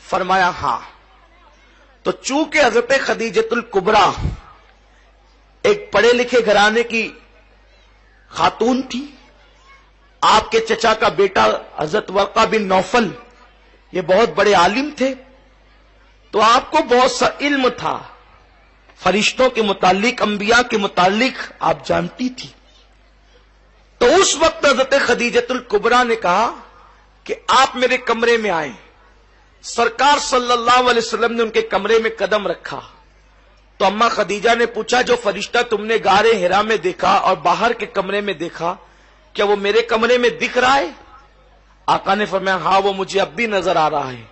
فرمایا ہاں. تو چونکہ حضرت خدیجۃ الکبریٰ ایک پڑھے لکھے گھرانے کی خاتون تھی، آپ کے چچا کا بیٹا حضرت ورقہ بن نوفل یہ بہت بڑے عالم تھے، تو آپ کو بہت سا علم تھا، فرشتوں کے متعلق، انبیاء کے متعلق آپ جانتی تھی. تو اس وقت حضرت خدیجۃ الکبریٰ نے کہا کہ آپ میرے کمرے میں آئیں. سرکار صلی اللہ علیہ وسلم نے ان کے کمرے میں قدم رکھا تو اماں خدیجہ نے پوچھا جو فرشتہ تم نے غار حرا میں دیکھا اور باہر کے کمرے میں دیکھا کیا وہ میرے کمرے میں دکھ رہا ہے؟ آقا نے فرمایا ہاں وہ مجھے اب بھی نظر آ رہا ہے.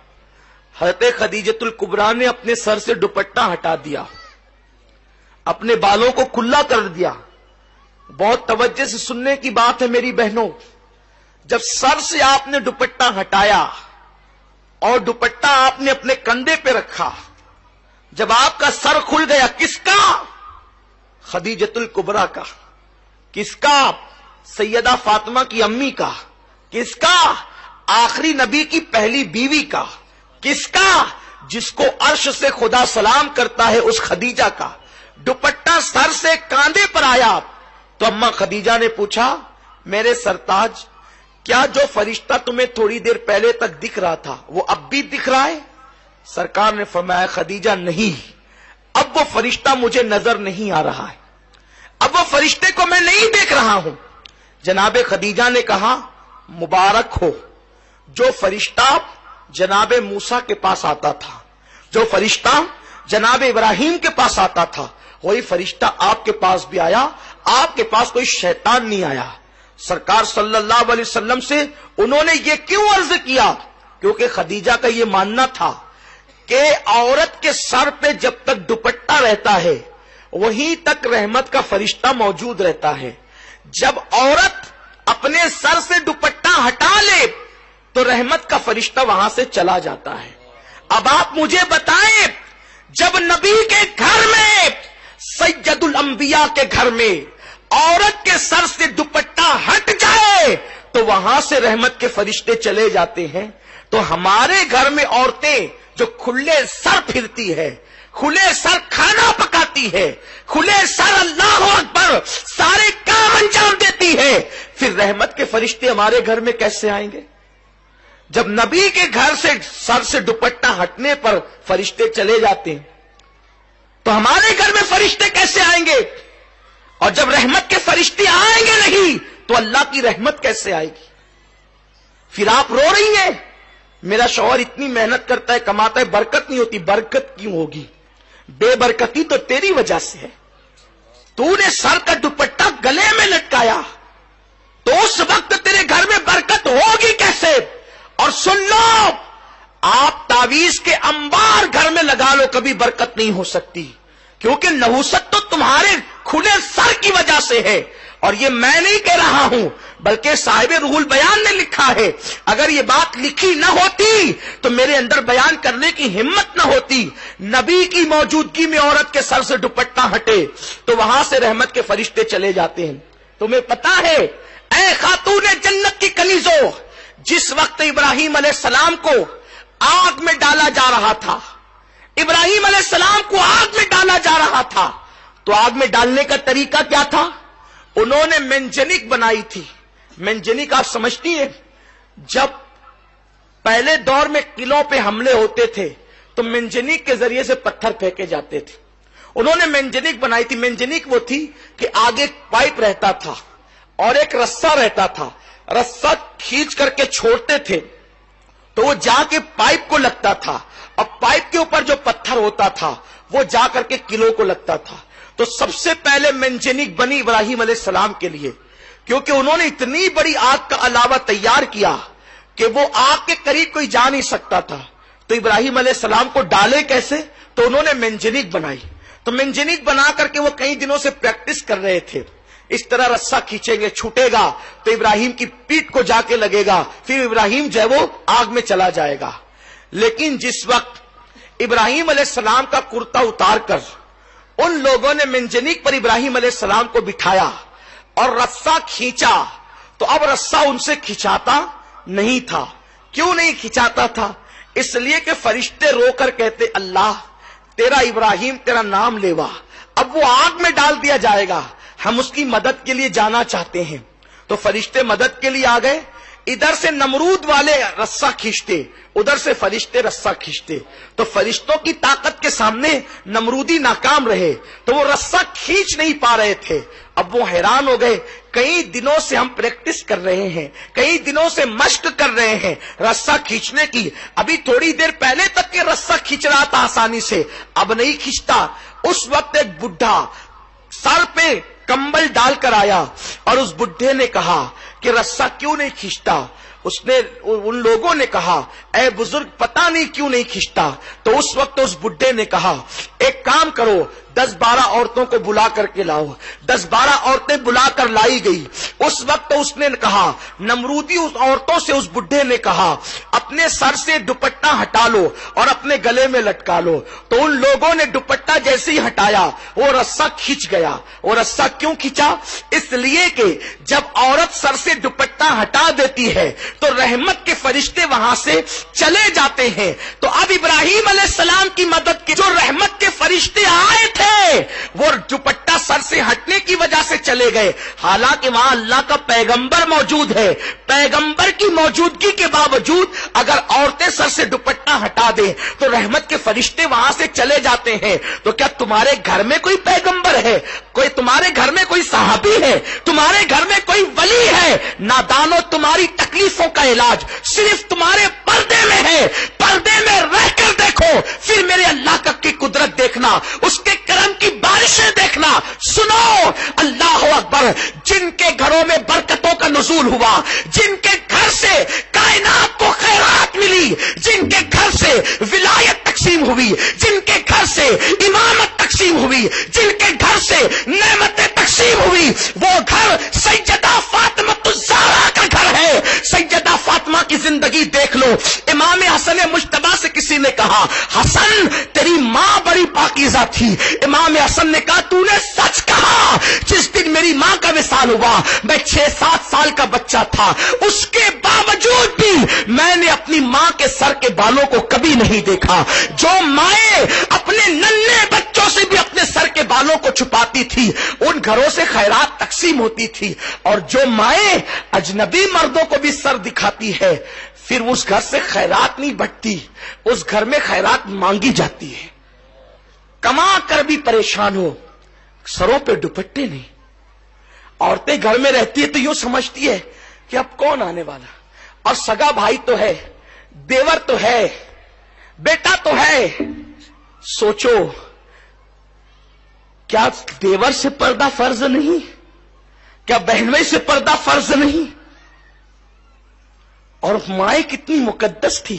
حضرت خدیجۃ الکبریٰ نے اپنے سر سے دوپٹہ ہٹا دیا، اپنے بالوں کو کھلا کر دیا. بہت توجہ سے سننے کی بات ہے میری بہنوں، جب سر سے آپ نے دوپٹہ ہٹایا اور دوپٹہ آپ نے اپنے کندھے پہ رکھا، جب آپ کا سر کھل گیا، کس کا؟ خدیجۃ الکبریٰ کا. کس کا؟ سیدہ فاطمہ کی امی کا. کس کا؟ آخری نبی کی پہلی بیوی کا. کس کا؟ جس کو عرش سے خدا سلام کرتا ہے اس خدیجہ کا. دوپٹہ سر سے کاندھے پر آیا تو اماں خدیجہ نے پوچھا میرے سرتاج کیا جو فرشتہ تمہیں تھوڑی دیر پہلے تک دکھ رہا تھا وہ اب بھی دکھ رہا ہے؟ سرکار نے فرمایا خدیجہ نہیں، اب وہ فرشتہ مجھے نظر نہیں آ رہا ہے، اب وہ فرشتے کو میں نہیں دیکھ رہا ہوں. جناب خدیجہ نے کہا مبارک ہو، جو فرشتہ جناب موسیٰ کے پاس آتا تھا، جو فرشتہ جناب ابراہیم کے پاس آتا تھا، وہی فرشتہ آپ کے پاس بھی آیا. آپ کے پاس کوئی شیطان نہیں آیا. سرکار صلی اللہ علیہ وسلم سے انہوں نے یہ کیوں عرض کیا؟ کیونکہ خدیجہ کا یہ ماننا تھا کہ عورت کے سر پہ جب تک دوپٹہ رہتا ہے وہیں تک رحمت کا فرشتہ موجود رہتا ہے. جب عورت اپنے سر سے دوپٹہ ہٹا لے تو رحمت کا فرشتہ وہاں سے چلا جاتا ہے. اب آپ مجھے بتائیں جب نبی کے گھر میں، سید الانبیاء کے گھر میں عورت کے سر سے دوپٹہ ہٹ جائے تو وہاں سے رحمت کے فرشتے چلے جاتے ہیں، تو ہمارے گھر میں عورتیں جو کھلے سر پھرتی ہے، کھلے سر کھانا پکاتی ہے، کھلے سر اللہ اکبر سارے کام انجام دیتی ہے، پھر رحمت کے فرشتے ہمارے گھر میں کیسے آئیں گے؟ جب نبی کے گھر سے سر سے دوپٹہ ہٹنے پر فرشتے چلے جاتے ہیں تو ہمارے گھر میں فرشتے کیسے آئیں گے؟ اور جب رحمت کے فرشتے آئیں گے نہیں تو اللہ کی رحمت کیسے آئے گی؟ پھر آپ رو رہی ہیں میرا شوہر اتنی محنت کرتا ہے کماتا ہے برکت نہیں ہوتی. برکت کیوں ہوگی؟ بے برکتی تو تیری وجہ سے ہے. تو نے سر کا دوپٹہ گلے میں لٹکایا تو اس وقت تیرے گھر میں برکت ہوگی کیسے؟ اور سن لو، آپ تعویذ کے انبار گھر میں لگا لو کبھی برکت نہیں ہو سکتی، کیونکہ نحوست تو تمہارے کھلے سر کی وجہ سے ہے. اور یہ میں نہیں کہہ رہا ہوں بلکہ صاحب روح البیان نے لکھا ہے. اگر یہ بات لکھی نہ ہوتی تو میرے اندر بیان کرنے کی ہمت نہ ہوتی. نبی کی موجودگی میں عورت کے سر سے دوپٹہ ہٹے تو وہاں سے رحمت کے فرشتے چلے جاتے ہیں. تمہیں پتا ہے اے خاتون جنت کی کنیزوں، جس وقت ابراہیم علیہ السلام کو آگ میں ڈالا جا رہا تھا، ابراہیم علیہ السلام کو آگ میں ڈالا جا رہا تھا، تو آگ میں ڈالنے کا طریقہ کیا تھا؟ انہوں نے منجنیق بنائی تھی. منجنیق آپ سمجھتی ہیں، جب پہلے دور میں قلعوں پہ حملے ہوتے تھے تو منجنیق کے ذریعے سے پتھر پھینکے جاتے تھے. انہوں نے منجنیق بنائی تھی. منجنیق وہ تھی کہ آگے پائپ رہتا تھا اور ایک رسہ رہتا تھا، رسہ کھینچ کر کے چھوڑتے تھے تو وہ جا کے پائپ کو لگتا تھا، اور پائپ کے اوپر جو پتھر ہوتا تھا وہ جا کر کے قلعوں کو لگتا تھا. تو سب سے پہلے منجنیق بنی ابراہیم علیہ السلام کے لیے، کیونکہ انہوں نے اتنی بڑی آگ کا علاوہ تیار کیا کہ وہ آگ کے قریب کوئی جا نہیں سکتا تھا. تو ابراہیم علیہ السلام کو ڈالے کیسے؟ تو انہوں نے منجنیق بنائی. تو منجنیق بنا کر کے وہ کئی دنوں سے پریکٹس کر رہے تھے. اس طرح رسہ کھینچیں گے، چھوٹے گا تو ابراہیم کی پیٹھ کو جا کے لگے گا، پھر ابراہیم جو ہے وہ آگ میں چلا جائے گا. لیکن جس وقت ابراہیم علیہ السلام کا کرتا اتار کر ان لوگوں نے منجنیق پر ابراہیم علیہ السلام کو بٹھایا اور رسہ کھینچا تو اب رسہ ان سے کھینچاتا نہیں تھا. کیوں نہیں کھینچاتا تھا؟ اس لیے کہ فرشتے رو کر کہتے اللہ تیرا ابراہیم تیرا نام لیوا، اب وہ آگ میں ڈال دیا جائے گا، ہم اس کی مدد کے لیے جانا چاہتے ہیں۔ تو فرشتے مدد کے لیے آ گئے، ادھر سے نمرود والے رسہ کھینچتے، ادھر سے فرشتے رسہ کھینچتے، تو فرشتوں کی طاقت کے سامنے نمرودی ناکام رہے، تو وہ رسہ کھینچ نہیں پا رہے تھے۔ اب وہ حیران ہو گئے، کئی دنوں سے ہم پریکٹس کر رہے ہیں، کئی دنوں سے مشق کر رہے ہیں رسہ کھینچنے کی، ابھی تھوڑی دیر پہلے تک کہ رسہ کھینچ رہا تھا آسانی سے، اب نہیں کھینچتا۔ اس وقت ایک بڈھا سر پہ کمبل ڈال کر آیا اور اس بڈھے نے کہا کہ رسہ کیوں نہیں کھینچتا؟ ان لوگوں نے کہا اے بزرگ پتہ نہیں کیوں نہیں کھینچتا۔ تو اس وقت اس بڈھے نے کہا ایک کام کرو، 10-12 عورتوں کو بلا کر کے لاؤ۔ 10-12 عورتیں بلا کر لائی گئی۔ اس وقت اس نے کہا، نمرودی اس عورتوں سے اس بڈھے نے کہا اپنے سر سے دوپٹہ ہٹا لو اور اپنے گلے میں لٹکا لو۔ تو ان لوگوں نے دوپٹہ جیسے ہی ہٹایا وہ رسہ کھینچ گیا۔ وہ رسہ کیوں کھینچا؟ اس لیے کہ جب عورت سر سے دوپٹہ ہٹا دیتی ہے تو رحمت کے فرشتے وہاں سے چلے جاتے ہیں۔ تو اب ابراہیم علیہ السلام کی مدد کے جو رحمت کے فرشتے آئے تھے وہ دوپٹہ سر سے ہٹنے کی وجہ سے چلے گئے، حالانکہ وہاں اللہ کا پیغمبر موجود ہے۔ پیغمبر کی موجودگی کے باوجود اگر عورتیں سر سے دوپٹہ ہٹا دیں تو رحمت کے فرشتے وہاں سے چلے جاتے ہیں۔ تو کیا تمہارے گھر میں کوئی پیغمبر ہے؟ کوئی تمہارے گھر میں کوئی صحابی ہے؟ تمہارے گھر میں کوئی ولی ہے؟ نادانو تمہاری تکلیفوں کا علاج صرف تمہارے پردے میں ہے۔ پردے میں رہ کر دیکھو، پھر میرے اللہ کی قدرت دیکھنا، اس کے کرم کی بارشیں دیکھنا۔ سنو اللہ اکبر، جن کے گھروں میں برکتوں کا نزول ہوا، جن کے گھر سے کائنات کو خیرات ملی، جن کے گھر سے ولایت تقسیم ہوئی، جن کے گھر سے امامت تقسیم ہوئی، جن کے گھر سے نعمتیں تقسیم ہوئی، وہ گھر سیدہ فاطمہ الزہرا کا گھر ہے۔ سیدہ فاطمہ کی زندگی دیکھ لو۔ امام حسن مجتبی سے کسی نے کہا حسن تیری ماں بڑی پاکیزہ تھی۔ امام حسن نے کہا تو نے سچ کہا، جس دن میری ماں کا وصال ہوا میں 6-7 سال کا بچہ تھا، اس کے باوجود بھی میں نے اپنی ماں کے سر کے بالوں کو کبھی نہیں دیکھا۔ جو مائیں اپنے ننھے بچوں سے بھی اپنے سر کے بالوں کو چھپاتی تھی ان گھروں سے خیرات تقسیم ہوتی تھی، اور جو مائیں اجنبی مردوں کو بھی سر دکھاتی ہے پھر اس گھر سے خیرات نہیں بٹتی، اس گھر میں خیرات مانگی جاتی ہے۔ کما کر بھی پریشان ہو، سروں پہ دوپٹے نہیں۔ عورتیں گھر میں رہتی ہے تو یوں سمجھتی ہے کہ اب کون آنے والا، اور سگا بھائی تو ہے، دیور تو ہے، بیٹا تو ہے۔ سوچو کیا دیور سے پردہ فرض نہیں؟ کیا بہنوئی سے پردہ فرض نہیں؟ اور مائیں کتنی مقدس تھی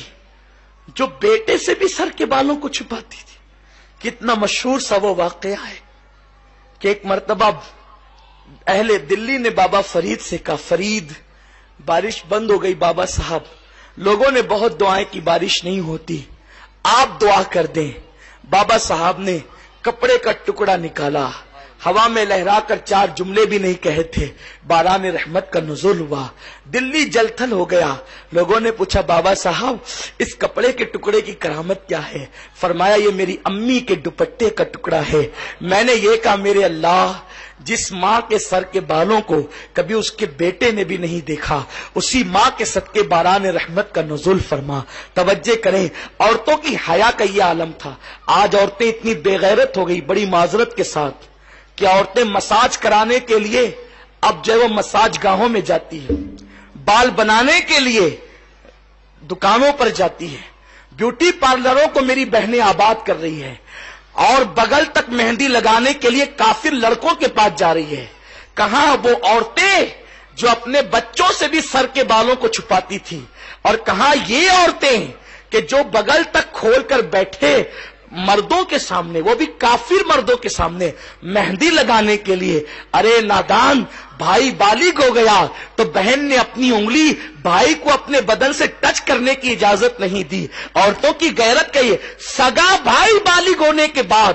جو بیٹے سے بھی سر کے بالوں کو چھپاتی تھی۔ کتنا مشہور سا وہ واقعہ ہے کہ ایک مرتبہ اہل دلی نے بابا فرید سے کہا فرید بارش بند ہو گئی بابا صاحب، لوگوں نے بہت دعائیں کی بارش نہیں ہوتی، آپ دعا کر دیں۔ بابا صاحب نے کپڑے کا ٹکڑا نکالا، ہوا میں لہرا کر 4 جملے بھی نہیں کہے تھے، باران رحمت کا نزول ہوا، دلی جل تھل ہو گیا۔ لوگوں نے پوچھا بابا صاحب اس کپڑے کے ٹکڑے کی کرامت کیا ہے؟ فرمایا یہ میری امی کے دوپٹے کا ٹکڑا ہے۔ میں نے یہ کہا میرے اللہ، جس ماں کے سر کے بالوں کو کبھی اس کے بیٹے نے بھی نہیں دیکھا، اسی ماں کے صدقے باران رحمت کا نزول فرما۔ توجہ کریں، عورتوں کی حیا کا یہ عالم تھا۔ آج عورتیں اتنی بے غیرت ہو گئی، بڑی معذرت کے ساتھ، کہ عورتیں مساج کرانے کے لیے اب جو ہے وہ مساج گاہوں میں جاتی ہے، بال بنانے کے لیے دکانوں پر جاتی ہے، بیوٹی پارلروں کو میری بہنیں آباد کر رہی ہے، اور بغل تک مہندی لگانے کے لیے کافر لڑکوں کے پاس جا رہی ہے۔ کہاں وہ عورتیں جو اپنے بچوں سے بھی سر کے بالوں کو چھپاتی تھی، اور کہاں یہ عورتیں کہ جو بغل تک کھول کر بیٹھے مردوں کے سامنے، وہ بھی کافر مردوں کے سامنے مہندی لگانے کے لیے۔ ارے نادان، بھائی بالغ ہو گیا تو بہن نے اپنی انگلی بھائی کو اپنے بدن سے ٹچ کرنے کی اجازت نہیں دی۔ عورتوں کی غیرت کا یہ، سگا بھائی بالغ ہونے کے بعد